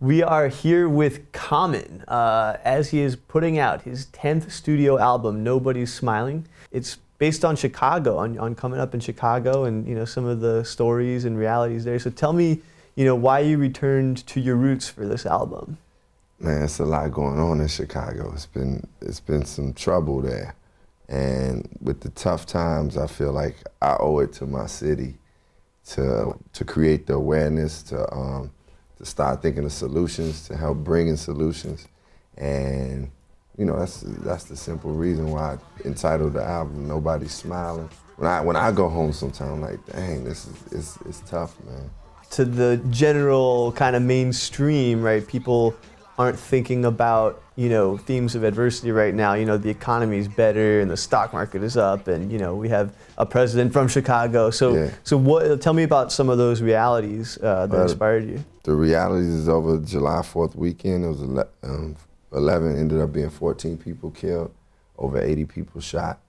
We are here with Common as he is putting out his 10th studio album, Nobody's Smiling. It's based on Chicago, on coming up in Chicago and, you know, some of the stories and realities there. So tell me, you know, why you returned to your roots for this album. Man, it's a lot going on in Chicago. It's been some trouble there. And with the tough times, I feel like I owe it to my city to create the awareness, to start thinking of solutions, to help bring in solutions. And, you know, that's the simple reason why I entitled the album, Nobody's Smiling. When I go home sometimes, I'm like, dang, it's tough, man. To the general kind of mainstream, right, people aren't thinking about, you know, themes of adversity right now. You know, the economy's better and the stock market is up and, you know, we have a president from Chicago. So, yeah. So tell me about some of those realities that inspired you. The realities is over July 4th weekend. It was 11, ended up being 14 people killed, over 80 people shot,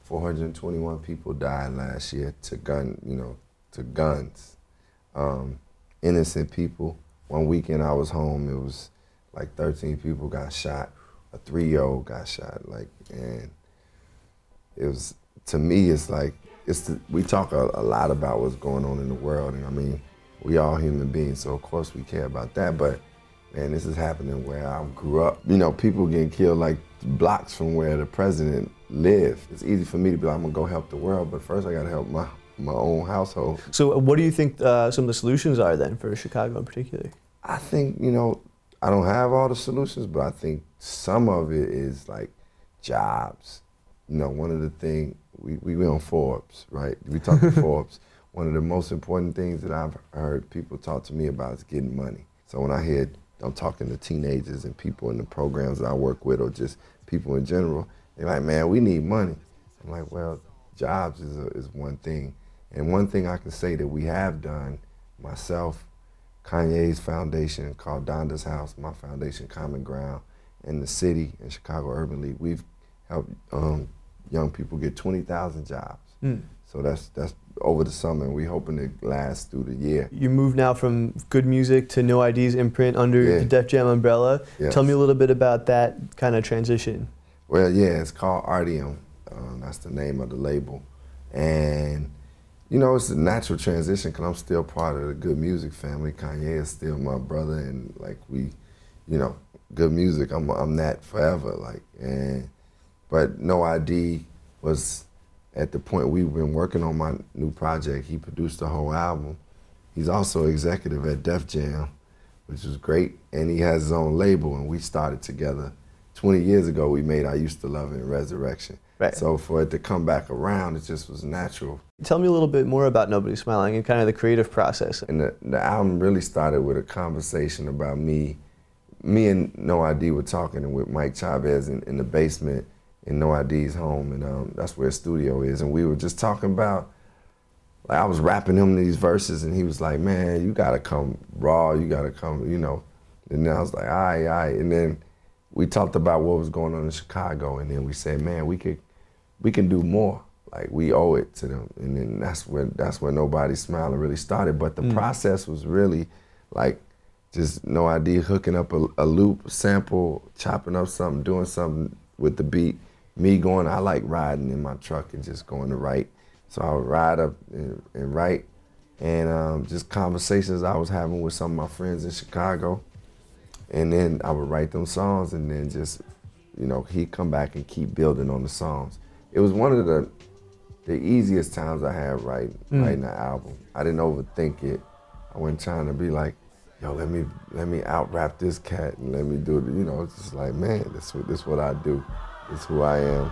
421 people died last year to guns. Innocent people. One weekend I was home, it was like 13 people got shot. A 3-year-old got shot. And it was, to me, it's like, we talk a lot about what's going on in the world, and I mean, we all human beings, so of course we care about that, but man, this is happening where I grew up. You know, people getting killed like blocks from where the president lived. It's easy for me to be like, I'm gonna go help the world, but first I gotta help my own household. So what do you think some of the solutions are then for Chicago in particular? I think, you know, I don't have all the solutions, but I think some of it is like jobs. You know, one of the things, we on Forbes, right? We talk to Forbes. One of the most important things that I've heard people talk to me about is getting money. So when I'm talking to teenagers and people in the programs that I work with, or just people in general, they're like, man, we need money. I'm like, well, jobs is one thing. And one thing I can say that we have done, myself, Kanye's foundation called Donda's House, my foundation, Common Ground, and the city and Chicago Urban League, we've helped young people get 20,000 jobs. So that's over the summer, and we're hoping to last through the year. You moved now from Good Music to No ID's imprint under the Def Jam umbrella. Yes. Tell me a little bit about that kind of transition. Well, yeah, it's called Artium. That's the name of the label. And, you know, it's a natural transition because I'm still part of the Good Music family. Kanye is still my brother, and like you know, Good Music, I'm that forever. But No ID was at the point we've been working on my new project. He produced the whole album. He's also executive at Def Jam, which was great, and he has his own label, and we started together. 20 years ago, we made I Used to Love It and Resurrection. Right. So for it to come back around, it just was natural. Tell me a little bit more about Nobody's Smiling and kind of the creative process. And the album really started with a conversation about me and No ID were talking with Mike Chavez in the basement in No ID's home, and that's where his studio is. And we were just talking about, like, I was rapping him these verses, and he was like, man, you gotta come raw, you gotta come, you know. And then I was like, all right. And then we talked about what was going on in Chicago, and then we said, man, we can do more. Like, we owe it to them. And then that's when Nobody's Smiling really started. But the process was really like just No ID hooking up a loop, sample, chopping up something, doing something with the beat. Me going, I like riding in my truck and just going to write. So I would ride up and write, and just conversations I was having with some of my friends in Chicago. And then I would write them songs, and then just, you know, he'd come back and keep building on the songs. It was one of the easiest times I had writing the album. I didn't overthink it. I wasn't trying to be like, yo, let me out-rap this cat and let me do it. You know, it's just like, man, this what I do. It's who I am.